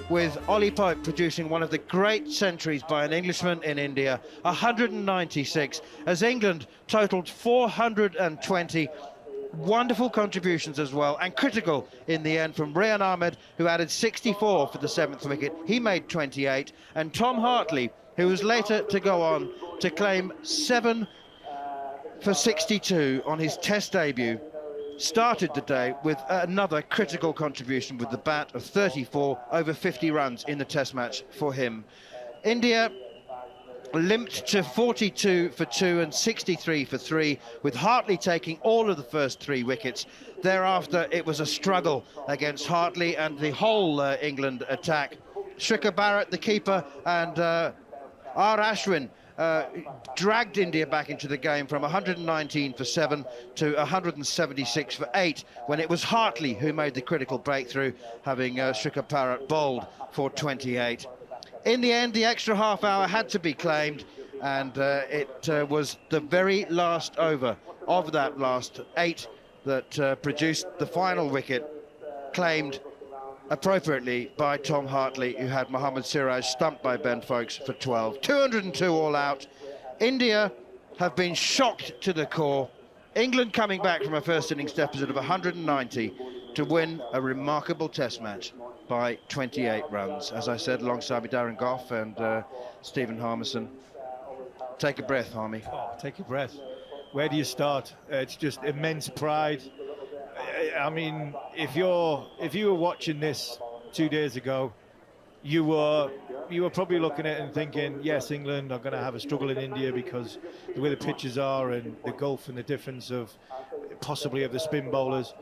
with Ollie Pope producing one of the great centuries by an Englishman in India, 196, as England totalled 420. Wonderful contributions as well, and critical in the end from Rehan Ahmed, who added 64 for the 7th wicket. He made 28, and Tom Hartley, who was later to go on to claim 7 for 62 on his Test debut, started the day with another critical contribution with the bat of 34, over 50 runs in the Test match for him. India limped to 42 for 2 and 63 for 3, with Hartley taking all of the first 3 wickets. Thereafter, it was a struggle against Hartley and the whole England attack. Shikhar Bharat, the keeper, and R. Ashwin dragged India back into the game from 119 for 7 to 176 for 8, when it was Hartley who made the critical breakthrough, having Shikhar Bharat bowled for 28. In the end, the extra half hour had to be claimed, and it was the very last over of that last 8 that produced the final wicket, claimed appropriately by Tom Hartley, who had Mohammad Siraj stumped by Ben Foakes for 12. 202 all out. India have been shocked to the core. England coming back from a first innings deficit of 190 to win a remarkable Test match by 28 runs. As I said, alongside me, Darren Gough and Stephen Harmison. Take a breath, Harmy. Oh, take a breath. Where do you start? It's just immense pride. I mean, if you were watching this 2 days ago, you were probably looking at it and thinking, yes, England are going to have a struggle in India because the way the pitches are and the gulf and the difference of possibly of the spin bowlers.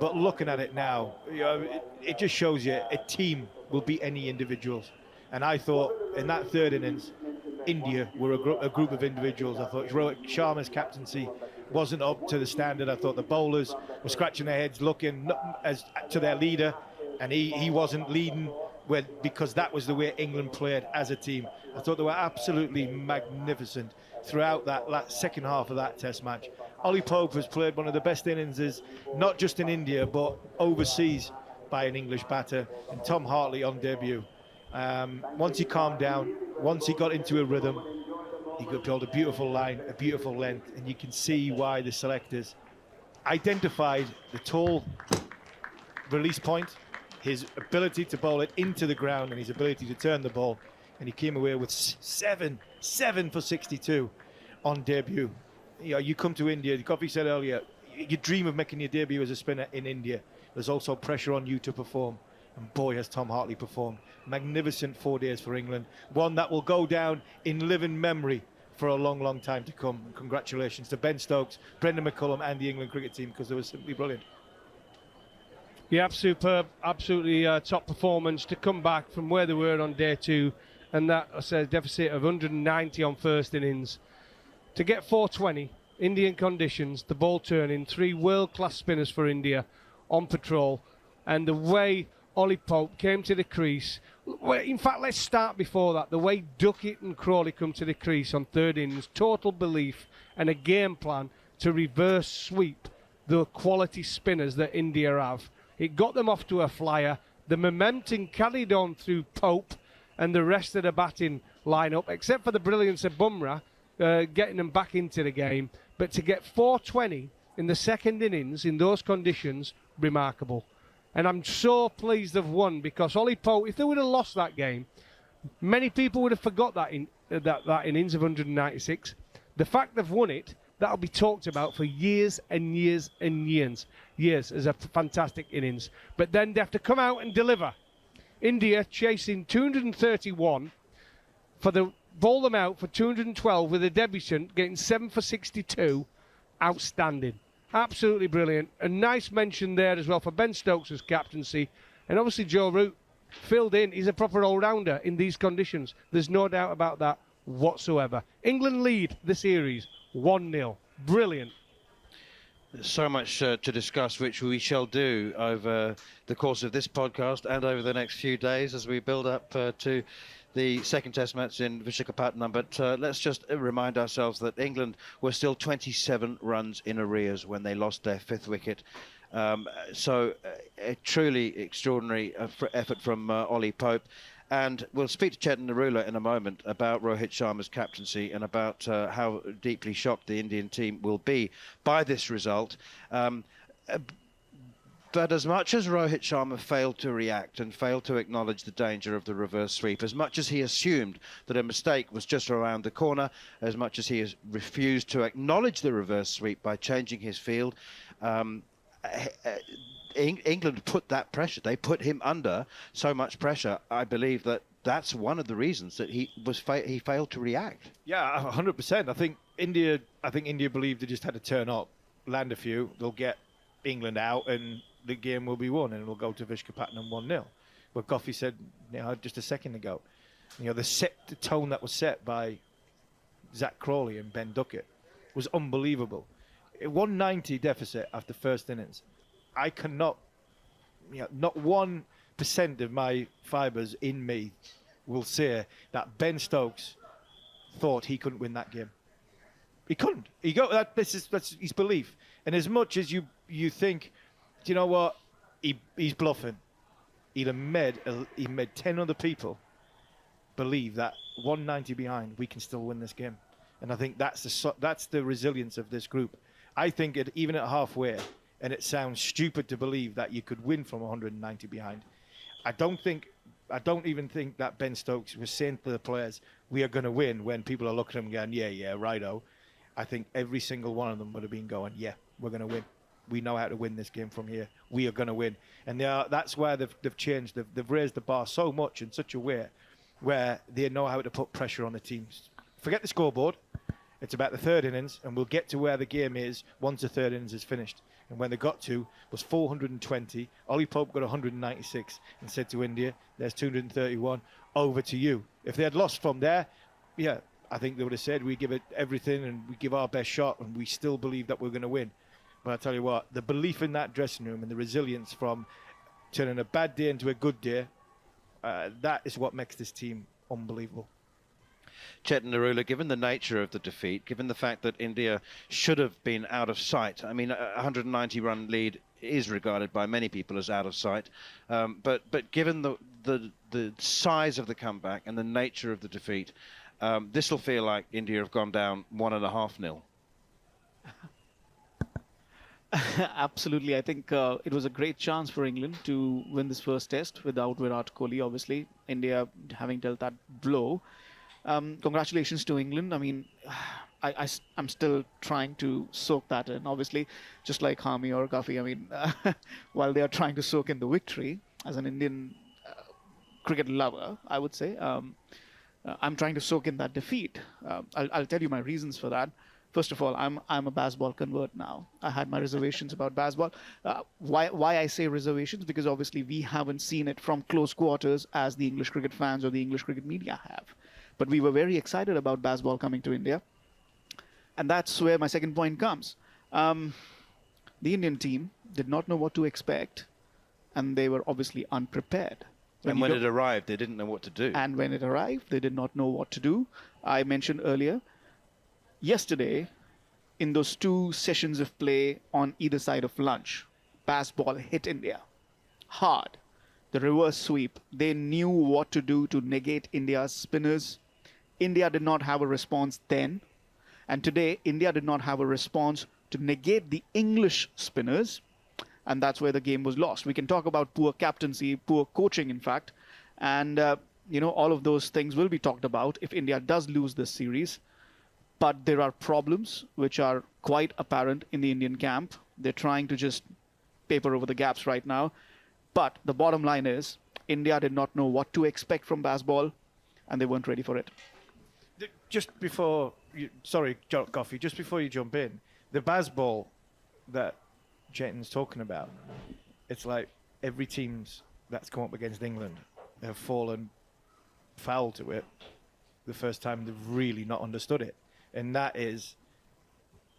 But looking at it now, you know, it just shows you a team will beat any individuals. And I thought in that 3rd innings, India were a group of individuals. I thought Rohit Sharma's captaincy wasn't up to the standard. I thought the bowlers were scratching their heads looking as to their leader, and he wasn't leading because that was the way England played as a team. I thought they were absolutely magnificent throughout that second half of that Test match. Ollie Pope has played one of the best innings, not just in India but overseas, by an English batter, and Tom Hartley on debut. Once he calmed down, once he got into a rhythm, he could build a beautiful line, a beautiful length, and you can see why the selectors identified the tall release point, his ability to bowl it into the ground, and his ability to turn the ball, and he came away with 7 for 62 on debut. You know, you come to India, Coffey said earlier, you dream of making your debut as a spinner in India. There's also pressure on you to perform, and boy has Tom Hartley performed. Magnificent 4 days for England, one that will go down in living memory for a long, long time to come. Congratulations to Ben Stokes, Brendan McCullum and the England cricket team, because they were simply brilliant. Yeah, superb, absolutely top performance to come back from where they were on day 2, and that, I said, deficit of 190 on first innings. To get 420, Indian conditions, the ball turning, 3 world-class spinners for India on patrol, and the way Ollie Pope came to the crease. In fact, let's start before that. The way Duckett and Crawley come to the crease on 3rd innings, total belief and a game plan to reverse sweep the quality spinners that India have. It got them off to a flyer. The momentum carried on through Pope and the rest of the batting lineup, except for the brilliance of Bumrah, getting them back into the game. But to get 420 in the 2nd innings in those conditions, remarkable. And I'm so pleased they've won, because Ollie Pope, if they would have lost that game, many people would have forgot that that innings of 196. The fact they've won it, that'll be talked about for years and years and years. Years as a fantastic innings. But then they have to come out and deliver. India chasing 231 bowl them out for 212 with a debutant getting 7 for 62. Outstanding. Absolutely brilliant. A nice mention there as well for Ben Stokes' captaincy. And obviously Joe Root filled in. He's a proper all-rounder in these conditions. There's no doubt about that whatsoever. England lead the series 1-0. Brilliant. There's so much to discuss, which we shall do over the course of this podcast and over the next few days as we build up to the 2nd Test match in Visakhapatnam. But let's just remind ourselves that England were still 27 runs in arrears when they lost their 5th wicket. So a truly extraordinary effort from Ollie Pope. And we'll speak to Chetan Narula in a moment about Rohit Sharma's captaincy and about how deeply shocked the Indian team will be by this result. But as much as Rohit Sharma failed to react and failed to acknowledge the danger of the reverse sweep, as much as he assumed that a mistake was just around the corner, as much as he has refused to acknowledge the reverse sweep by changing his field, England put that pressure. They put him under so much pressure. I believe that that's one of the reasons that he failed to react. Yeah, 100%. I think India believed they just had to turn up, land a few, they'll get England out, and the game will be won, and it'll go to Visakhapatnam 1-0. But Gough said, just a second ago, the tone that was set by Zach Crawley and Ben Duckett was unbelievable. A 190 deficit after first innings. I cannot, not 1% of my fibres in me will say that Ben Stokes thought he couldn't win that game. He couldn't. That's his belief. And as much as you think, do you know what? He's bluffing. He made 10 other people believe that 190 behind, we can still win this game. And I think that's the resilience of this group. I think even at halfway, and it sounds stupid to believe that you could win from 190 behind. I don't even think that Ben Stokes was saying to the players, we are going to win, when people are looking at him going, yeah, righto. I think every single one of them would have been going, yeah, we're going to win. We know how to win this game from here. We are going to win. And that's where they've changed. They've raised the bar so much in such a way where they know how to put pressure on the teams. Forget the scoreboard. It's about the third innings, and we'll get to where the game is once the third innings is finished. And when they got to was 420. Ollie Pope got 196 and said to India, there's 231, over to you. If they had lost from there, yeah, I think they would have said, we give it everything and we give our best shot, and we still believe that we're going to win. But I tell you what, the belief in that dressing room and the resilience from turning a bad day into a good day, that is what makes this team unbelievable. Chetan Narula, given the nature of the defeat, given the fact that India should have been out of sight, I mean, a 190-run lead is regarded by many people as out of sight, but given the size of the comeback and the nature of the defeat, this will feel like India have gone down 1.5-0. Absolutely. I think it was a great chance for England to win this first test without Virat Kohli, obviously. India having dealt that blow. Congratulations to England. I mean, I'm still trying to soak that in, obviously, just like Harmy or Gough. I mean, while they are trying to soak in the victory, as an Indian cricket lover, I would say, I'm trying to soak in that defeat. I'll tell you my reasons for that. First of all, I'm a Bazball convert now. I had my reservations about Bazball. Why I say reservations? Because obviously we haven't seen it from close quarters as the English cricket fans or the English cricket media have. But we were very excited about Bazball coming to India. And that's where my second point comes. The Indian team did not know what to expect, and they were obviously unprepared. And when it arrived, they didn't know what to do. And when it arrived, they did not know what to do. I mentioned earlier, yesterday, in those 2 sessions of play on either side of lunch, Bazball hit India hard. The reverse sweep, they knew what to do to negate India's spinners. India did not have a response then. And today, India did not have a response to negate the English spinners. And that's where the game was lost. We can talk about poor captaincy, poor coaching, in fact. And, all of those things will be talked about if India does lose this series. But there are problems which are quite apparent in the Indian camp. They're trying to just paper over the gaps right now. But the bottom line is, India did not know what to expect from Bazball, and they weren't ready for it. Just before Gough, just before you jump in, the Bazball that Chetan's talking about, it's like every team's that's come up against England have fallen foul to it the first time they've really not understood it. And that is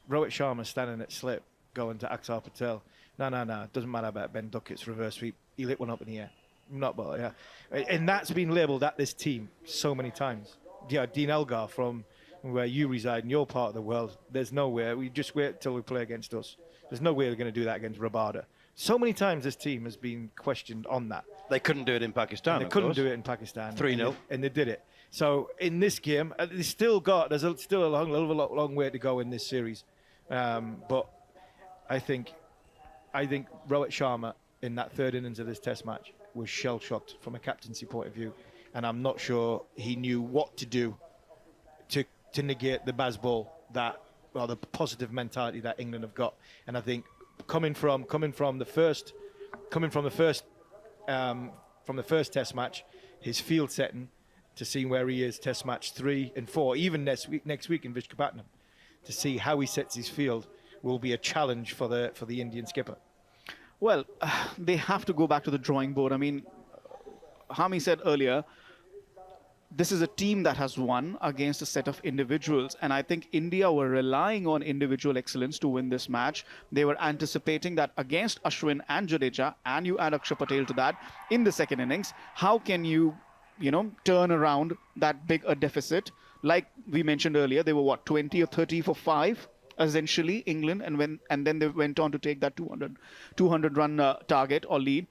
Rohit Sharma standing at slip, going to Axar Patel. No, it doesn't matter about Ben Duckett's reverse sweep. He lit one up in the air. Not ball, yeah. And that's been labelled at this team so many times. Yeah, Dean Elgar, from where you reside in your part of the world, there's no way. We just wait till we play against us. There's no way they're going to do that against Rabada. So many times this team has been questioned on that. They couldn't do it in Pakistan. They couldn't do it in Pakistan. 3-0. And they did it. So in this game, there's still a long way to go in this series. But I think Rohit Sharma in that third innings of this Test match was shell-shocked from a captaincy point of view, and I'm not sure he knew what to do to negate the Bazball the positive mentality that England have got. And I think coming from the first Test match, his field setting, to see where he is Test match 3 and 4, even next week in Visakhapatnam, to see how he sets his field will be a challenge for the Indian skipper. Well, they have to go back to the drawing board. I mean, Harmy said earlier, this is a team that has won against a set of individuals. And I think India were relying on individual excellence to win this match. They were anticipating that against Ashwin and Jadeja, and you add Akshar Patel to that in the second innings, how can you turn around that big a deficit? Like we mentioned earlier, they were 20 or 30 for 5, essentially, England, and then they went on to take that 200 run target or lead.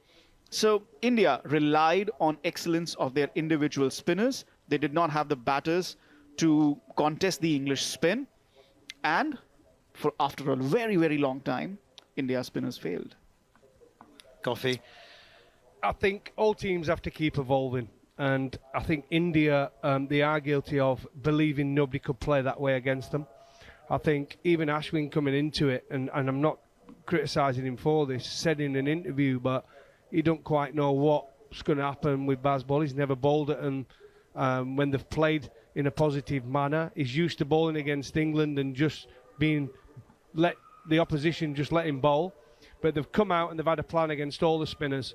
So India relied on excellence of their individual spinners. They did not have the batters to contest the English spin, and after a very, very long time, India's spinners failed. Coffee. I think all teams have to keep evolving. And I think India, they are guilty of believing nobody could play that way against them. I think even Ashwin coming into it, and I'm not criticising him for this, said in an interview, but he don't quite know what's going to happen with Bazball. He's never bowled at them when they've played in a positive manner. He's used to bowling against England and just let the opposition just let him bowl. But they've come out and they've had a plan against all the spinners.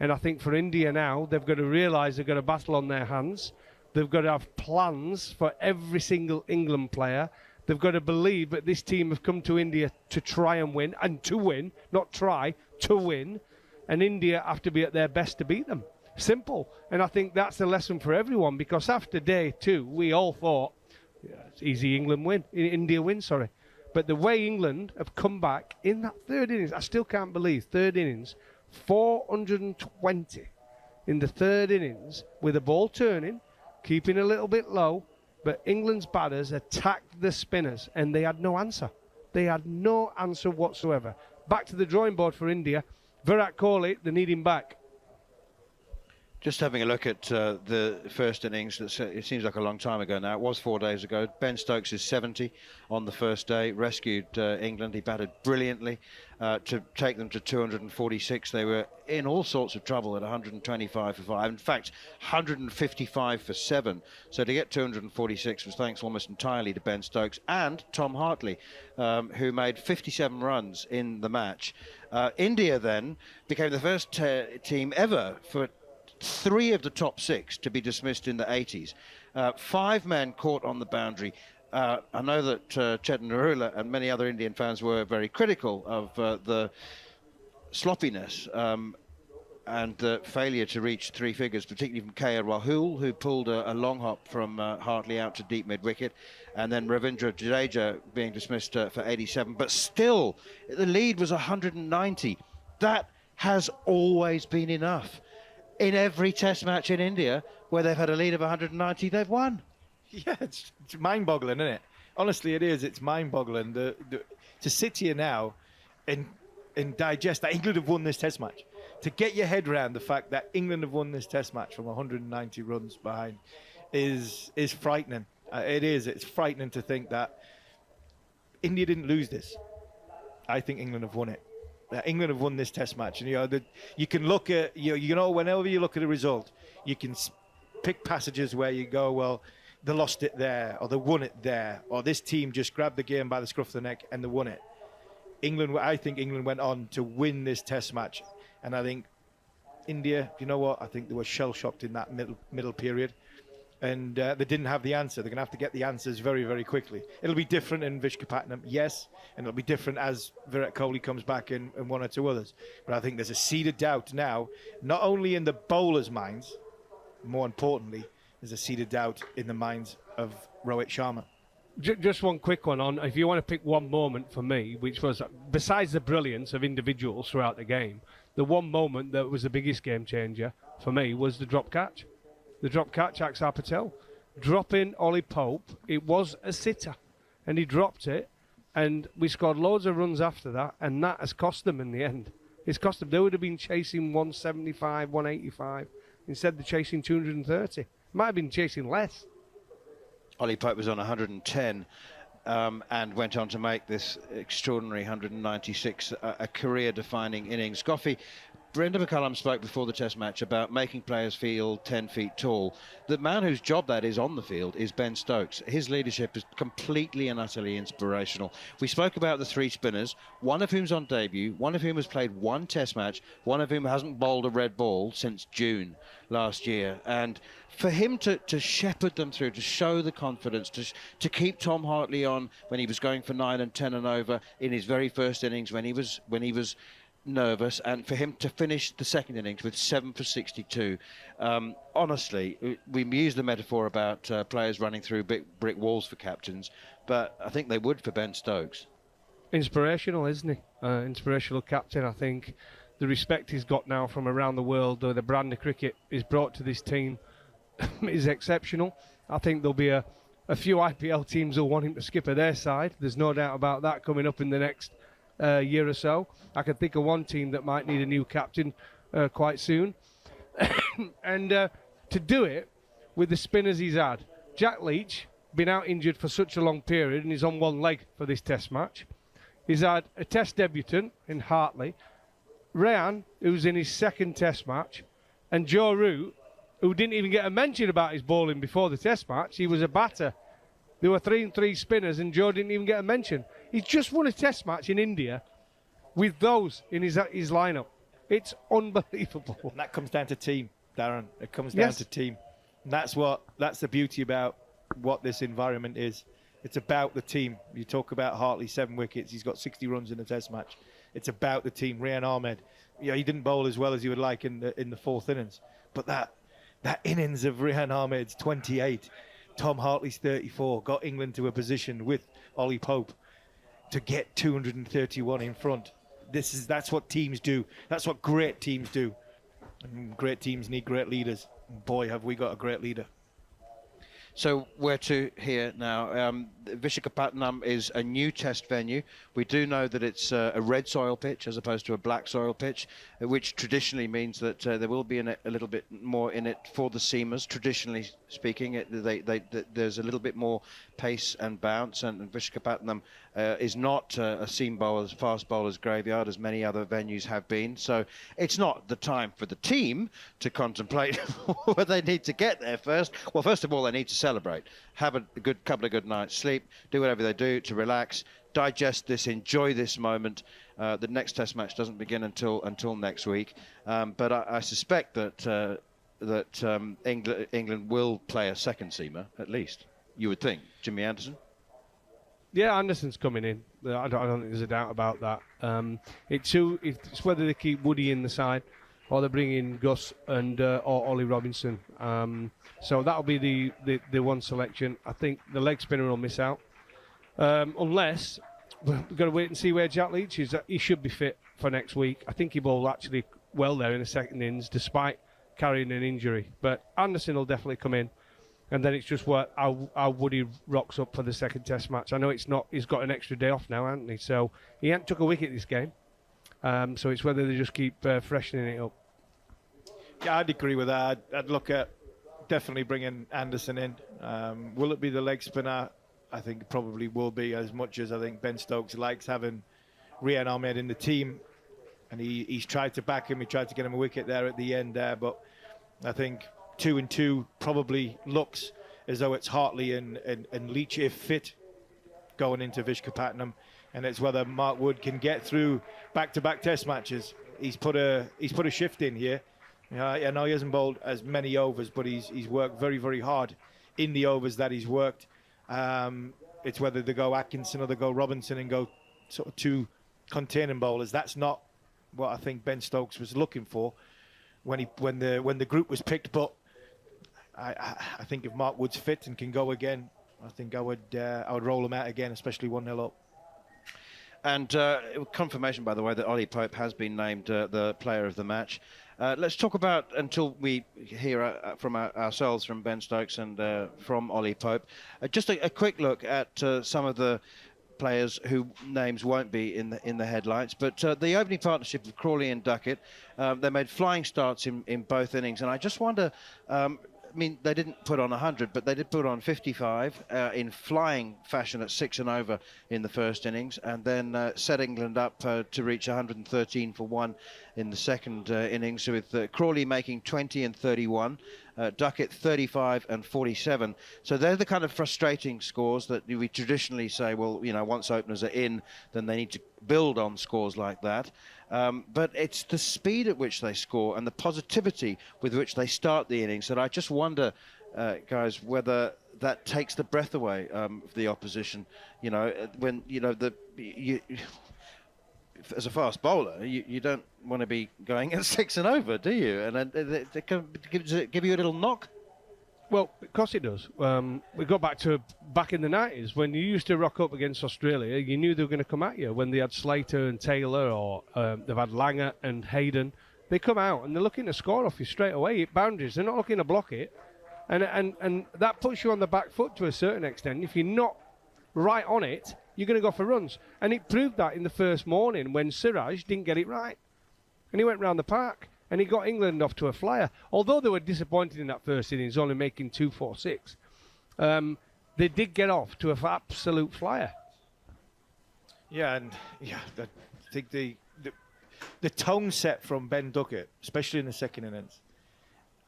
And I think for India now, they've got to realise they've got a battle on their hands. They've got to have plans for every single England player. They've got to believe that this team have come to India to try and win, and to win, not try, to win. And India have to be at their best to beat them. Simple. And I think that's the lesson for everyone, because after day 2, we all thought, it's easy, India win, sorry. But the way England have come back in that third innings, I still can't believe, third innings, 420 in the third innings with the ball turning, keeping a little bit low, but England's batters attacked the spinners and they had no answer. They had no answer whatsoever. Back to the drawing board for India. Virat Kohli, they need him back. Just having a look at the first innings, it seems like a long time ago now. It was 4 days ago. Ben Stokes is 70 on the first day, rescued England. He batted brilliantly to take them to 246. They were in all sorts of trouble at 125 for 5. In fact, 155 for 7. So to get 246 was thanks almost entirely to Ben Stokes and Tom Hartley, who made 57 runs in the match. India then became the first team ever for 3 of the top 6 to be dismissed in the 80s. 5 men caught on the boundary. I know that Chetan Narula and many other Indian fans were very critical of the sloppiness and the failure to reach 3 figures, particularly from KL Rahul, who pulled a long hop from Hartley out to deep mid-wicket, and then Ravindra Jadeja being dismissed for 87. But still, the lead was 190. That has always been enough. In every Test match in India where they've had a lead of 190, they've won. Yeah, it's mind-boggling, isn't it? Honestly, it is. It's mind-boggling to sit here now and digest that England have won this Test match. To get your head around the fact that England have won this Test match from 190 runs behind is frightening. It is. It's frightening to think that India didn't lose this. I think England have won it. England have won this Test match, and you can look at whenever you look at a result, you can pick passages where you go, well, they lost it there, or they won it there, or this team just grabbed the game by the scruff of the neck and they won it. I think England went on to win this Test match, and I think India, you know what? I think they were shell-shocked in that middle period. And they didn't have the answer. They're going to have to get the answers very, very quickly. It'll be different in Visakhapatnam, yes, and it'll be different as Virat Kohli comes back and 1 or 2 others. But I think there's a seed of doubt now, not only in the bowlers' minds, more importantly, there's a seed of doubt in the minds of Rohit Sharma. Just one quick one on, if you want to pick one moment for me, which was, besides the brilliance of individuals throughout the game, the one moment that was the biggest game changer for me was the drop catch. The drop catch, Axar Patel. Dropping Ollie Pope, it was a sitter, and he dropped it, and we scored loads of runs after that, and that has cost them in the end. It's cost them. They would have been chasing 175, 185. Instead, they're chasing 230. Might have been chasing less. Ollie Pope was on 110 and went on to make this extraordinary 196, a career-defining innings. Goughy, Brenda McCullum spoke before the Test match about making players feel 10 feet tall. The man whose job that is on the field is Ben Stokes. His leadership is completely and utterly inspirational. We spoke about the 3 spinners, one of whom's on debut, one of whom has played 1 Test match, one of whom hasn't bowled a red ball since June last year. And for him to shepherd them through, to show the confidence, to keep Tom Hartley on when he was going for 9 and 10 and over in his very first innings when he was nervous, and for him to finish the second innings with 7 for 62. Honestly, we use the metaphor about players running through brick walls for captains, but I think they would for Ben Stokes. Inspirational, isn't he? Inspirational captain. I think the respect he's got now from around the world, the brand of cricket he's brought to this team is exceptional. I think there'll be a few IPL teams who'll want him to skipper their side. There's no doubt about that coming up in the next year or so. I can think of one team that might need a new captain quite soon. And to do it with the spinners he's had. Jack Leach, been out injured for such a long period and he's on one leg for this Test match. He's had a Test debutant in Hartley, Rayan, who's in his second Test match, and Joe Root, who didn't even get a mention about his bowling before the Test match. He was a batter. There were 3 and 3 spinners and Joe didn't even get a mention. He's just won a Test match in India with those in his lineup. It's unbelievable. And that comes down to team, Darren. It comes down to team. And that's the beauty about what this environment is. It's about the team. You talk about Hartley, 7 wickets. He's got 60 runs in a Test match. It's about the team. Rayan Ahmed, he didn't bowl as well as you would like in the 4th innings, but that innings of Rayan Ahmed's 28, Tom Hartley's 34, got England to a position with Ollie Pope to get 231 in front. That's what teams do. That's what great teams do. And great teams need great leaders. And boy, have we got a great leader. So where to here now? Visakhapatnam is a new Test venue. We do know that it's a red soil pitch as opposed to a black soil pitch, which traditionally means that there will be a little bit more in it for the seamers. Traditionally speaking, there's a little bit more pace and bounce, and Visakhapatnam is not a seam bowler's, fast bowler's graveyard as many other venues have been. So it's not the time for the team to contemplate where they need to get there first. Well, first of all, they need to celebrate, have a couple of good nights sleep, do whatever they do to relax, digest this, enjoy this moment. The next Test match doesn't begin until next week, but I suspect that England will play a second seamer at least. You would think, Jimmy Anderson. Yeah, Anderson's coming in. I don't think there's a doubt about that. It's whether they keep Woody in the side or they bring in Gus and or Ollie Robinson. So that'll be the one selection. I think the leg spinner will miss out. Unless, we've got to wait and see where Jack Leach is. He should be fit for next week. I think he bowled actually well there in the second innings, despite carrying an injury. But Anderson will definitely come in. And then it's just how Woody rocks up for the second Test match. I know it's not. He's got an extra day off now, hasn't he? So he hasn't took a wicket this game. So it's whether they just keep freshening it up. Yeah, I'd agree with that. I'd look at definitely bringing Anderson in. Will it be the leg spinner? I think it probably will be, as much as I think Ben Stokes likes having Rayan Ahmed in the team. And he's tried to back him. He tried to get him a wicket there at the end there. But I think 2 and 2 probably looks as though it's Hartley and Leach if fit going into Visakhapatnam, and it's whether Mark Wood can get through back-to-back Test matches. He's put a shift in here. I know he hasn't bowled as many overs, but he's worked very, very hard in the overs that he's worked. It's whether they go Atkinson or they go Robinson and go sort of 2 containing bowlers. That's not what I think Ben Stokes was looking for when the group was picked, but I think if Mark Wood's fit and can go again, I think I would roll them out again, especially 1-0 up. And confirmation, by the way, that Ollie Pope has been named the player of the match. Let's talk about, until we hear from ourselves, from Ben Stokes and from Ollie Pope, just a quick look at some of the players whose names won't be in the headlights. But the opening partnership of Crawley and Duckett, they made flying starts in both innings. And I just wonder, I mean, they didn't put on 100, but they did put on 55 in flying fashion at 6 and over in the first innings, and then set England up to reach 113 for 1 in the second innings, with Crawley making 20 and 31, Duckett 35 and 47. So they're the kind of frustrating scores that we traditionally say, well, you know, once openers are in, then they need to build on scores like that. But it's the speed at which they score and the positivity with which they start the innings that I just wonder, guys, whether that takes the breath away of the opposition. You know, when, you know, as a fast bowler, you don't want to be going at 6 and over, do you? And then does it give you a little knock? Well, of course it does. We go back in the 90s when you used to rock up against Australia. You knew they were going to come at you when they had Slater and Taylor, or they've had Langer and Hayden. They come out and they're looking to score off you straight away, hit boundaries. They're not looking to block it, and that puts you on the back foot to a certain extent. If you're not right on it, you're going to go for runs. And it proved that in the first morning when Siraj didn't get it right, and he went round the park. And he got England off to a flyer. Although they were disappointed in that first innings, only making 246, they did get off to an absolute flyer. Yeah, and I think the tone set from Ben Duckett, especially in the second innings,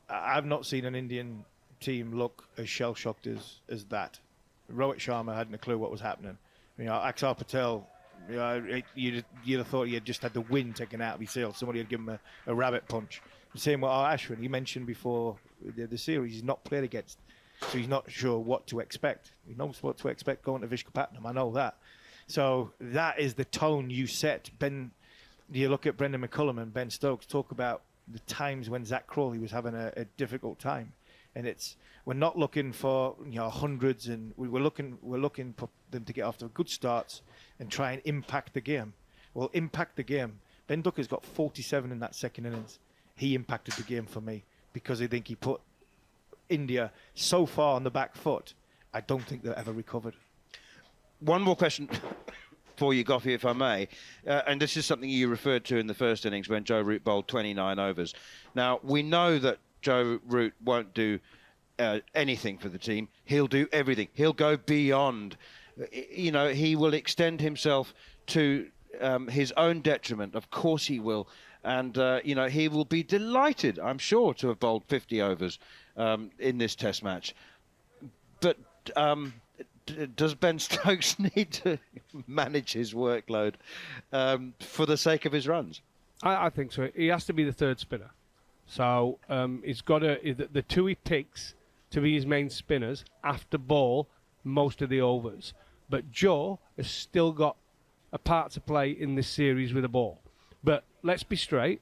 I've not seen an Indian team look as shell-shocked as that. Rohit Sharma hadn't a clue what was happening. You know, Axar Patel, you know, you'd have thought he had just had the wind taken out of his sail. Somebody had given him a rabbit punch. The same with Ashwin. He mentioned before the series, he's not played against, so he's not sure what to expect. He knows what to expect going to Visakhapatnam. I know that. So that is the tone you set. You look at Brendan McCullum and Ben Stokes talk about the times when Zach Crawley was having a difficult time, and we're not looking for, you know, hundreds, and we're looking for them to get off to good starts and try and impact the game. Well, impact the game. Ben Duckett's got 47 in that second innings. He impacted the game for me because I think he put India so far on the back foot. I don't think they've ever recovered. One more question for you, Goughy, if I may. And this is something you referred to in the first innings when Joe Root bowled 29 overs. Now, we know that Joe Root won't do anything for the team. He'll do everything. He'll go beyond. You know, he will extend himself to his own detriment. Of course he will. And, you know, he will be delighted, I'm sure, to have bowled 50 overs in this test match. But does Ben Stokes need to manage his workload for the sake of his runs? I think so. He has to be the third spinner. So he's got the two he picks to be his main spinners after ball most of the overs. But Joe has still got a part to play in this series with a ball. But let's be straight.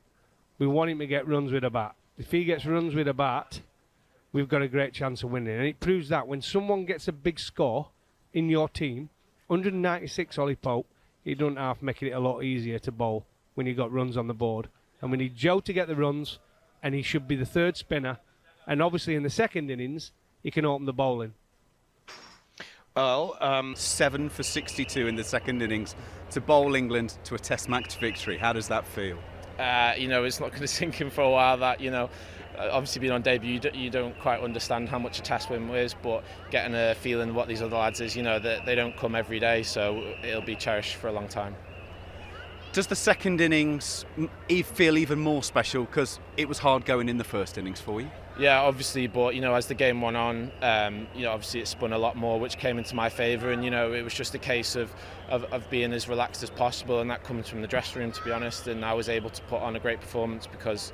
We want him to get runs with a bat. If he gets runs with a bat, we've got a great chance of winning. And it proves that when someone gets a big score in your team, 196 Ollie Pope, he doesn't half making it a lot easier to bowl when you got runs on the board. And we need Joe to get the runs, and he should be the third spinner. And obviously in the second innings, he can open the bowling. Well, 7 for 62 in the second innings to bowl England to a Test match victory. How does that feel? You know, it's not going to sink in for a while. That, you know, obviously being on debut, you don't quite understand how much a Test win is, but getting a feeling of what these other lads is, you know, that they don't come every day, so it'll be cherished for a long time. Does the second innings feel even more special because it was hard going in the first innings for you? Yeah, obviously, but, you know, as the game went on, you know, obviously it spun a lot more, which came into my favour, and, you know, it was just a case of being as relaxed as possible, and that comes from the dressing room, to be honest, and I was able to put on a great performance because,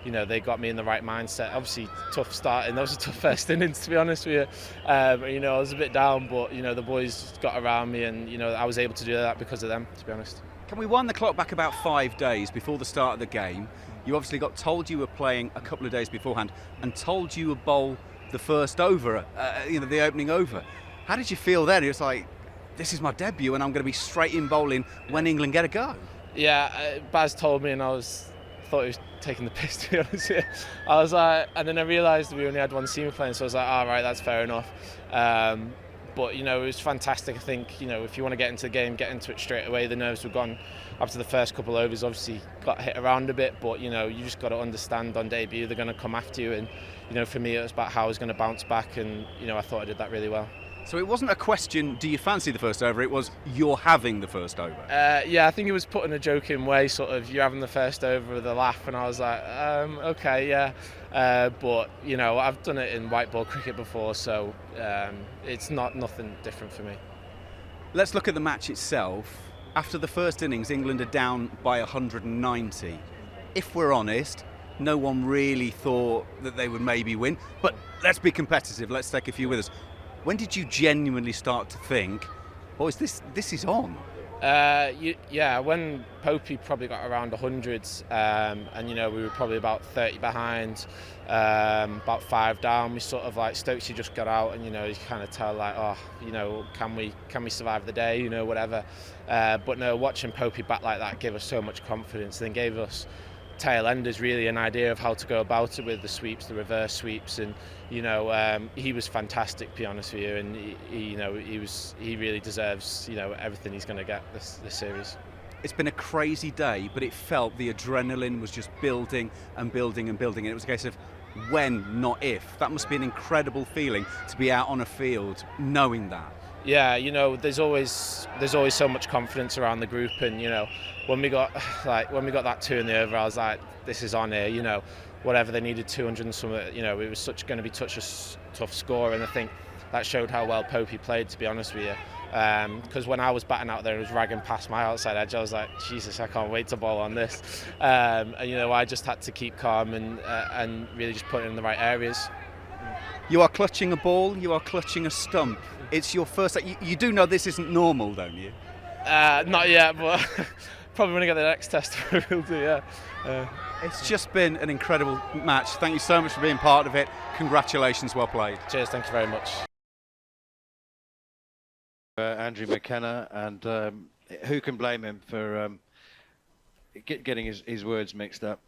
you know, they got me in the right mindset. Obviously, tough start, and that was a tough first innings, to be honest with you. You know, I was a bit down, but, you know, the boys got around me, and, you know, I was able to do that because of them, to be honest. Can we wind the clock back about 5 days before the start of the game? You obviously got told you were playing a couple of days beforehand and told you would bowl the first over, you know, the opening over. How did you feel then? It was like, this is my debut and I'm going to be straight in bowling when England get a go. Yeah, Baz told me and thought he was taking the piss, to be honest. I was like, and then I realised we only had one seamer playing, so I was like, all right, that's fair enough. But, it was fantastic. I think, if you want to get into the game, get into it straight away. The nerves were gone after the first couple of overs. Obviously, got hit around a bit, but, you just got to understand on debut they're going to come after you. And, for me, it was about how I was going to bounce back, and, I thought I did that really well. So it wasn't a question, do you fancy the first over? It was, you're having the first over. Yeah, I think it was put in a joking way, sort of, you're having the first over with a laugh, and I was like, okay, yeah. But, I've done it in white ball cricket before, so it's nothing different for me. Let's look at the match itself. After the first innings, England are down by 190. If we're honest, no one really thought that they would maybe win, but let's be competitive, let's take a few with us. When did you genuinely start to think, boys, this is on? Yeah, when Popey probably got around 100s, and we were probably about 30 behind, about 5 down. We sort of like Stokes, just got out, and you kind of tell like, can we survive the day, whatever. But no, watching Popey bat like that gave us so much confidence, and then gave us tail enders really an idea of how to go about it with the sweeps, the reverse sweeps, and he was fantastic, to be honest with you, and he really deserves everything he's going to get this series. It's been a crazy day, but it felt the adrenaline was just building and building and building, and it was a case of when, not if. That must be an incredible feeling to be out on a field knowing that. Yeah, there's always so much confidence around the group, and when we got that 2 in the over, I was like, this is on here, whatever they needed, 200 and something, it was going to be such a tough score, and I think that showed how well Popey played, to be honest with you. Because when I was batting out there and was ragging past my outside edge, I was like, Jesus, I can't wait to bowl on this. And I just had to keep calm and really just put it in the right areas. You are clutching a ball, you are clutching a stump. It's your first. You do know this isn't normal, don't you? Not yet, but probably when I get the next test, we'll do, yeah. It's just been an incredible match. Thank you so much for being part of it. Congratulations, well played. Cheers, thank you very much. Andrew McKenna, and who can blame him for getting his words mixed up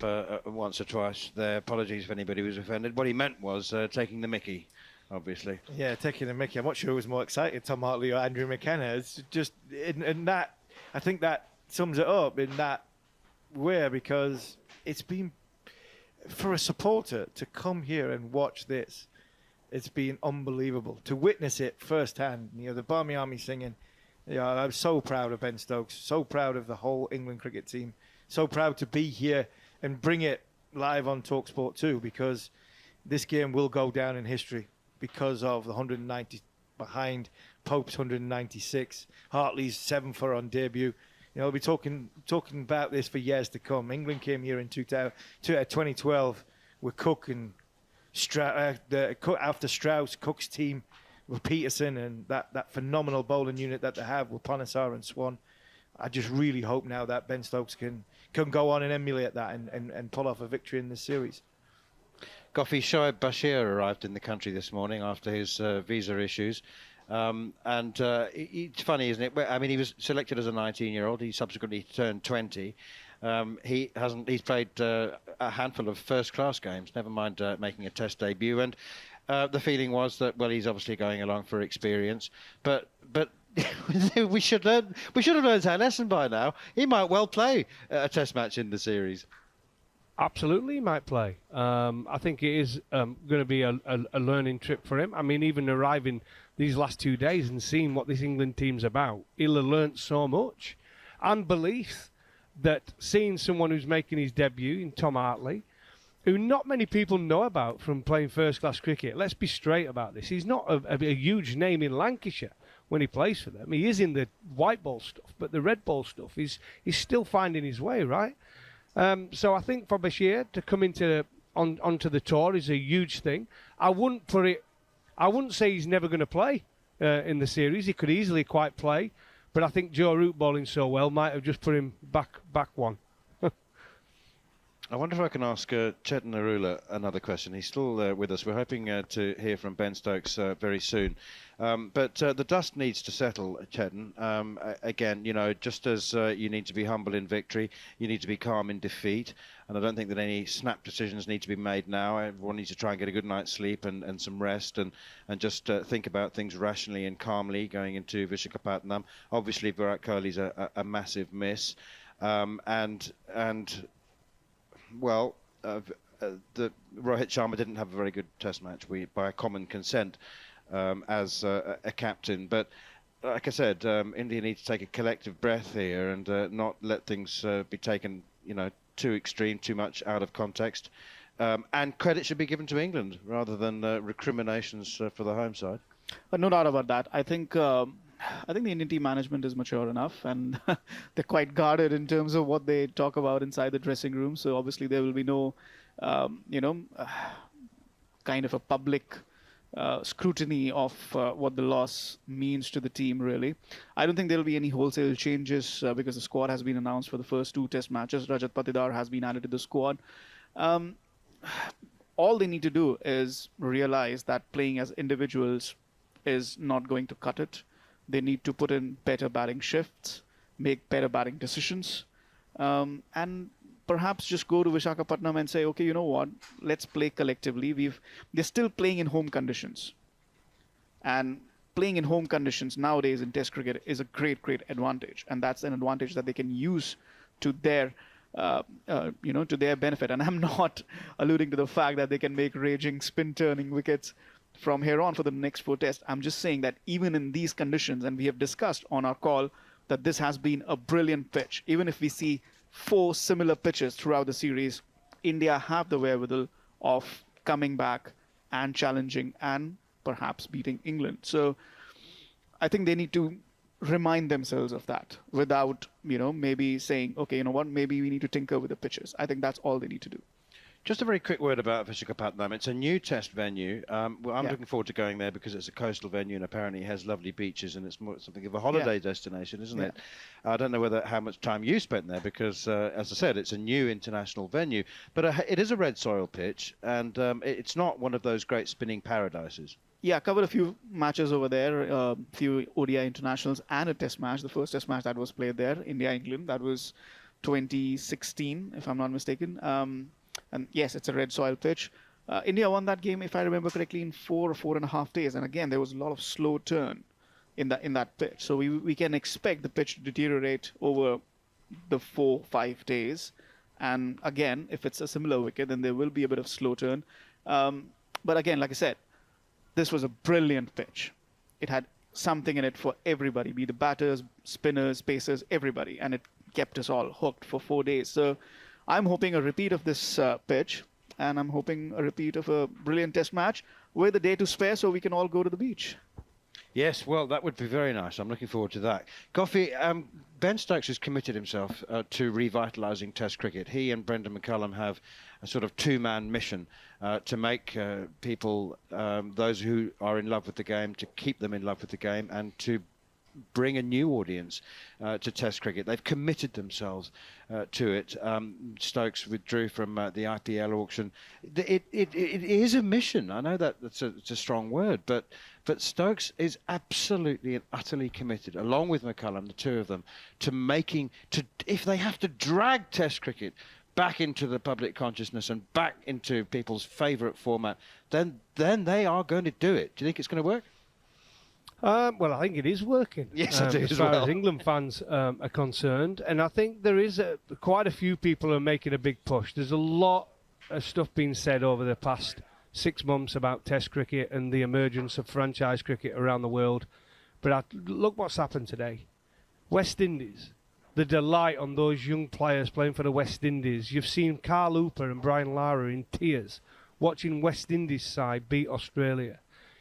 once or twice there. Apologies if anybody was offended. What he meant was taking the mickey, obviously. Yeah, taking the mickey. I'm not sure who was more excited, Tom Hartley or Andrew McKenna. It's just, in that, I think that sums it up in that way, because it's been, for a supporter to come here and watch this, it's been unbelievable. To witness it firsthand, the Barmy Army singing. I'm so proud of Ben Stokes, so proud of the whole England cricket team, so proud to be here and bring it live on talkSPORT too, because this game will go down in history because of the 190 behind, Pope's 196, Hartley's 7 for on debut. We'll be talking about this for years to come. England came here in 2012 with Cook and after Strauss, Cook's team with Peterson and that phenomenal bowling unit that they have with Panesar and Swan. I just really hope now that Ben Stokes can go on and emulate that and pull off a victory in this series. Goughy Shoaib Bashir arrived in the country this morning after his visa issues. It's funny, isn't it? I mean, he was selected as a 19-year-old. He subsequently turned 20. He's played a handful of first-class games, never mind making a Test debut. And the feeling was that, well, he's obviously going along for experience, but we should have learned our lesson by now. He might well play a Test match in the series. Absolutely, he might play. I think it is going to be a learning trip for him. I mean, even arriving these last 2 days and seeing what this England team's about, he'll have learnt so much. And belief that seeing someone who's making his debut in Tom Hartley, who not many people know about from playing first-class cricket. Let's be straight about this. He's not a huge name in Lancashire when he plays for them. He is in the white ball stuff, but the red ball stuff, he's still finding his way, right? So I think for Bashir to come onto the tour is a huge thing. I wouldn't say he's never going to play in the series. He could easily quite play, but I think Joe Root bowling so well might have just put him back one. I wonder if I can ask Chetan Narula another question. He's still with us. We're hoping to hear from Ben Stokes very soon. But the dust needs to settle, Chetan. Again, you know, just as you need to be humble in victory, you need to be calm in defeat. And I don't think that any snap decisions need to be made now. Everyone needs to try and get a good night's sleep and some rest and just think about things rationally and calmly going into Visakhapatnam. Obviously, Virat Kohli's a massive miss. Well, the Rohit Sharma didn't have a very good Test match, by a common consent, as a captain. But like I said, India needs to take a collective breath here and not let things be taken, you know, too extreme, too much out of context. And credit should be given to England rather than recriminations for the home side. But no doubt about that. I think the Indian team management is mature enough, and they're quite guarded in terms of what they talk about inside the dressing room. So obviously there will be no, kind of a public scrutiny of what the loss means to the team, really. I don't think there will be any wholesale changes because the squad has been announced for the first 2 Test matches. Rajat Patidar has been added to the squad. All they need to do is realize that playing as individuals is not going to cut it. They need to put in better batting shifts, make better batting decisions, and perhaps just go to Visakhapatnam and say, okay, you know what, let's play collectively. They're still playing in home conditions. And playing in home conditions nowadays in Test cricket is a great, great advantage. And that's an advantage that they can use to their to their benefit. And I'm not alluding to the fact that they can make raging spin-turning wickets from here on for the next 4 tests. I'm just saying that even in these conditions, and we have discussed on our call that this has been a brilliant pitch. Even if we see 4 similar pitches throughout the series, India have the wherewithal of coming back and challenging and perhaps beating England. So I think they need to remind themselves of that without, maybe saying, okay, you know what, maybe we need to tinker with the pitches. I think that's all they need to do. Just a very quick word about Visakhapatnam. It's a new Test venue. I'm looking forward to going there because it's a coastal venue and apparently it has lovely beaches and it's more something of a holiday destination, isn't it? I don't know how much time you spent there because, as I said, it's a new international venue. But it is a red soil pitch and it's not one of those great spinning paradises. Yeah, covered a few matches over there, a few ODI internationals and a Test match. The first Test match that was played there, India-England, that was 2016, if I'm not mistaken. And yes, it's a red soil pitch. India won that game, if I remember correctly, in 4 or 4.5 days. And again, there was a lot of slow turn in that pitch. So we can expect the pitch to deteriorate over the 4-5 days. And again, if it's a similar wicket, then there will be a bit of slow turn. But again, like I said, this was a brilliant pitch. It had something in it for everybody, be the batters, spinners, pacers, everybody. And it kept us all hooked for 4 days. So I'm hoping a repeat of this pitch, and I'm hoping a repeat of a brilliant Test match with a day to spare so we can all go to the beach. Yes, well, that would be very nice. I'm looking forward to that. Goughy, Ben Stokes has committed himself to revitalising Test cricket. He and Brendan McCullum have a sort of 2-man mission to make people, those who are in love with the game, to keep them in love with the game and to bring a new audience to Test cricket. They've committed themselves to it. Stokes withdrew from the IPL auction. It is a mission. I know it's a strong word, but Stokes is absolutely and utterly committed, along with McCullum, the two of them, to if they have to drag Test cricket back into the public consciousness and back into people's favourite format, then they are going to do it. Do you think it's going to work? Well, I think it is working. Yes, I do as as far well. as England fans are concerned, and I think there is quite a few people are making a big push. There's a lot of stuff being said over the past 6 months about Test cricket and the emergence of franchise cricket around the world. But look what's happened today. West Indies, the delight on those young players playing for the West Indies. You've seen Carl Hooper and Brian Lara in tears watching West Indies side beat Australia.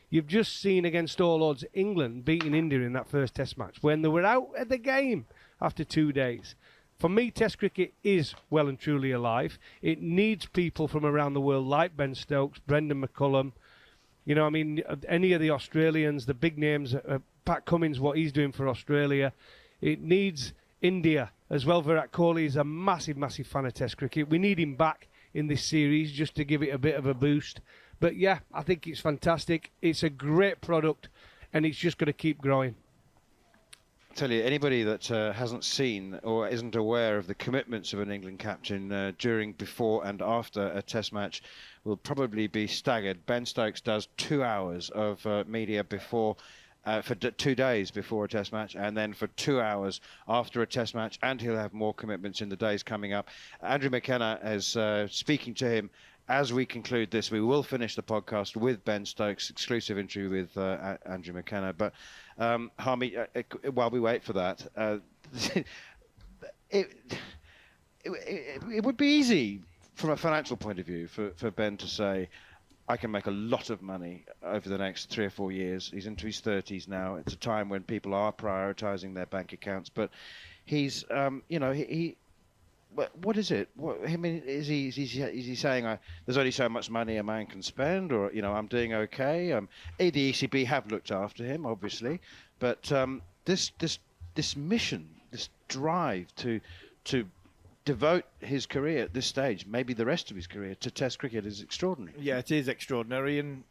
You've just seen against all odds England beating India in that first Test match when they were out at the game after 2 days. For me, Test cricket is well and truly alive. It needs people from around the world like Ben Stokes, Brendan McCullum, any of the Australians, the big names, Pat Cummins, what he's doing for Australia. It needs India as well. Virat Kohli is a massive, massive fan of Test cricket. We need him back in this series just to give it a bit of a boost. But yeah, I think it's fantastic. It's a great product, and it's just going to keep growing. I tell you, anybody that hasn't seen or isn't aware of the commitments of an England captain during, before and after a Test match will probably be staggered. Ben Stokes does 2 hours of media before for 2 days before a Test match, and then for 2 hours after a Test match, and he'll have more commitments in the days coming up. Andrew McKenna is speaking to him as we conclude this. We will finish the podcast with Ben Stokes, exclusive interview with Andrew McKenna. But Harmy, while we wait for that, it would be easy from a financial point of view for Ben to say, I can make a lot of money over the next 3 or 4 years. He's into his 30s now. It's a time when people are prioritising their bank accounts. But he's, what is it? I mean, is he saying there's only so much money a man can spend, or I'm doing okay? The ECB have looked after him, obviously, but this mission, this drive to devote his career at this stage, maybe the rest of his career, to Test cricket is extraordinary. Yeah, it is extraordinary, and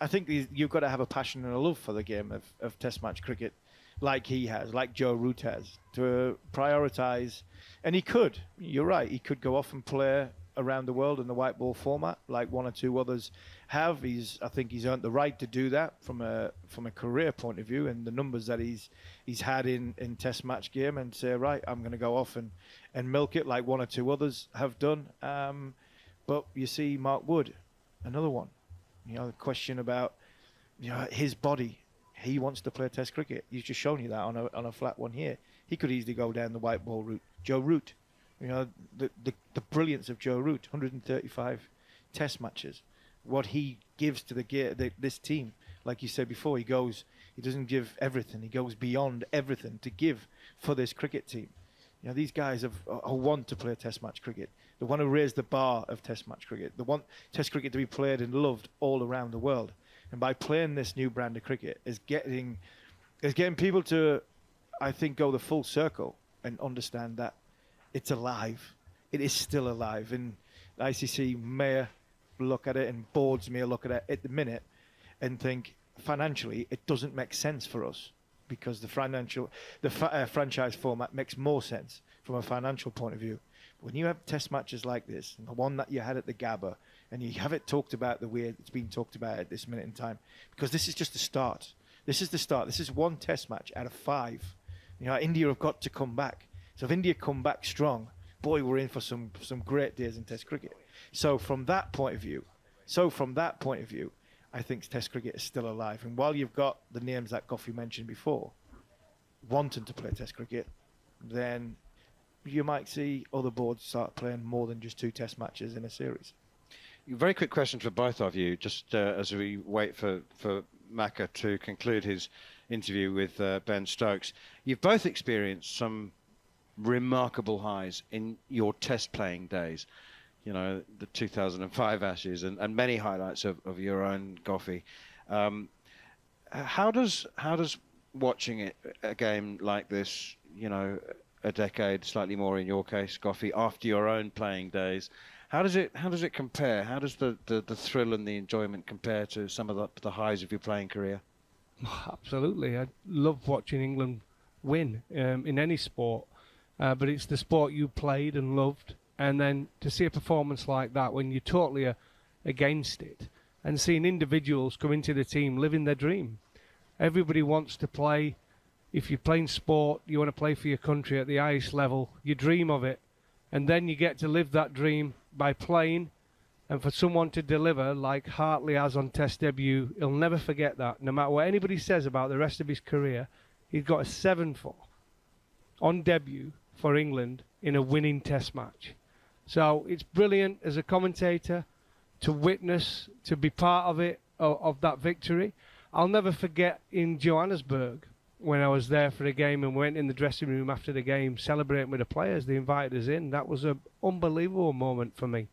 I think you've got to have a passion and a love for the game of Test match cricket, like he has, like Joe Root has, to prioritise. And he could, you're right, he could go off and play around the world in the white ball format, like 1 or 2 others have. I think he's earned the right to do that from a career point of view, and the numbers that he's had in Test match game, and say, right, I'm going to go off and milk it like 1 or 2 others have done. But you see Mark Wood, another one. The question about his body. He wants to play Test cricket. He's just shown you that on a flat one here. He could easily go down the white ball route. Joe Root, the brilliance of Joe Root, 135 Test matches. What he gives to this team, like you said before, he doesn't give everything. He goes beyond everything to give for this cricket team. These guys want to play Test match cricket. They want to raise the bar of Test match cricket. They want Test cricket to be played and loved all around the world. And by playing this new brand of cricket, is getting people to, I think, go the full circle and understand that it's alive. It is still alive. And the ICC may look at it, and boards may look at it at the minute and think financially it doesn't make sense for us, because the franchise format makes more sense from a financial point of view. When you have Test matches like this, and the one that you had at the Gabba, and you have it talked about the way it's been talked about at this minute in time, because this is just the start. This is the start. This is 1 Test match out of 5. India have got to come back. So if India come back strong, boy, we're in for some great days in Test cricket. So from that point of view, I think Test cricket is still alive. And while you've got the names that Gough mentioned before wanting to play Test cricket, then you might see other boards start playing more than just 2 Test matches in a series. Very quick question for both of you, just as we wait for Macca to conclude his interview with Ben Stokes. You've both experienced some remarkable highs in your Test playing days. The 2005 Ashes and many highlights of your own, Goughy. How does watching a game like this, a decade, slightly more in your case, Goughy, after your own playing days, how does it compare? How does the thrill and the enjoyment compare to some of the highs of your playing career? Absolutely. I love watching England win in any sport, but it's the sport you played and loved, and then to see a performance like that when you're totally against it, and seeing individuals come into the team living their dream. Everybody wants to play. If you're playing sport, you want to play for your country at the highest level. You dream of it, and then you get to live that dream by playing. And for someone to deliver like Hartley has on Test debut, he'll never forget that. No matter what anybody says about the rest of his career, he's got a 7-4 on debut for England in a winning Test match. So it's brilliant as a commentator to witness, to be part of it, of that victory. I'll never forget in Johannesburg when I was there for a game and went in the dressing room after the game celebrating with the players. They invited us in. That was an unbelievable moment for me.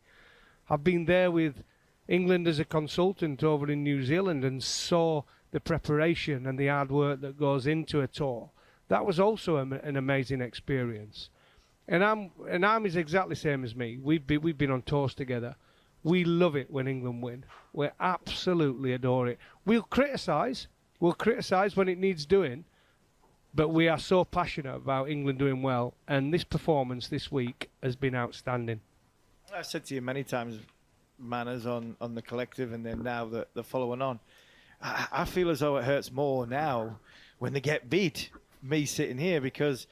I've been there with England as a consultant over in New Zealand and saw the preparation and the hard work that goes into a tour That was also an amazing experience. And Am is exactly the same as me. We've been on tours together. We love it when England win. We absolutely adore it. We'll criticise when it needs doing, but we are so passionate about England doing well, and this performance this week has been outstanding. I've said to you many times, Manners, on the collective, and then now the following on. I feel as though it hurts more now when they get beat, me sitting here, because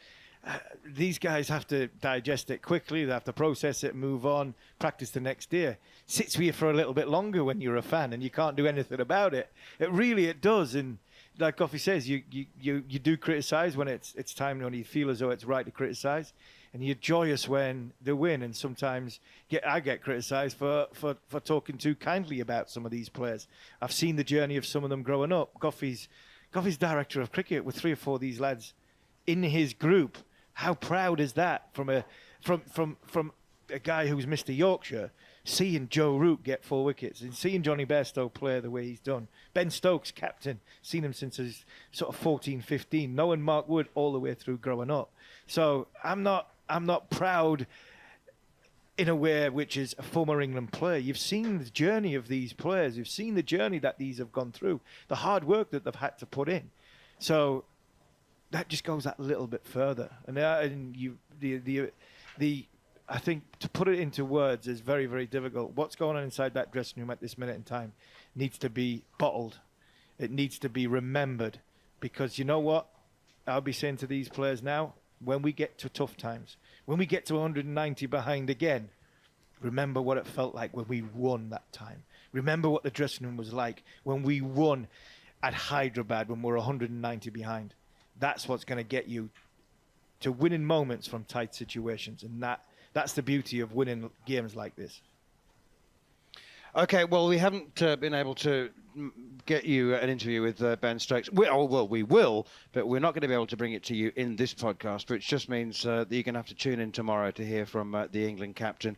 these guys have to digest it quickly. They have to process it, move on, practice the next day. Sits with you for a little bit longer when you're a fan and you can't do anything about it. It does. And like Goughy says, you do criticise when it's time, when you feel as though it's right to criticise. And you're joyous when they win. And sometimes I get criticised for talking too kindly about some of these players. I've seen the journey of some of them growing up. Goughy's director of cricket with 3 or 4 of these lads in his group. How proud is that from a guy who's Mr. Yorkshire, seeing Joe Root get 4 wickets and seeing Johnny Bairstow play the way he's done. Ben Stokes, captain, seen him since he's sort of 14, 15, knowing Mark Wood all the way through growing up. So I'm not proud in a way which is a former England player. You've seen the journey of these players. You've seen the journey that these have gone through, the hard work that they've had to put in. So that just goes that little bit further. And I think to put it into words is very, very difficult. What's going on inside that dressing room at this minute in time needs to be bottled. It needs to be remembered, because you know what? I'll be saying to these players now, when we get to tough times, when we get to 190 behind again, remember what it felt like when we won that time. Remember what the dressing room was like when we won at Hyderabad when we're 190 behind. That's what's going to get you to winning moments from tight situations, and that's the beauty of winning games like this. Okay, well, we haven't been able to get you an interview with Ben Stokes. We will, but we're not going to be able to bring it to you in this podcast, which just means that you're going to have to tune in tomorrow to hear from the England captain.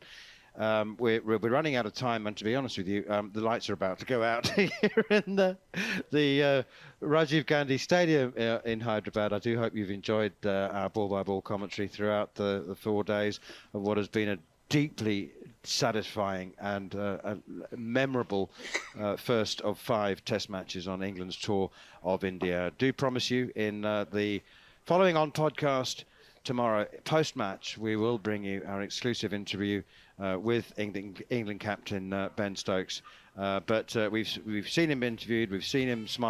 We're running out of time, and to be honest with you, the lights are about to go out here in the Rajiv Gandhi Stadium in Hyderabad. I do hope you've enjoyed our ball-by-ball commentary throughout the 4 days of what has been a deeply satisfying and a memorable first of 5 test matches on England's tour of India. I do promise you in the following on podcast tomorrow, post-match, we will bring you our exclusive interview with England captain Ben Stokes. But we've seen him interviewed, we've seen him smile.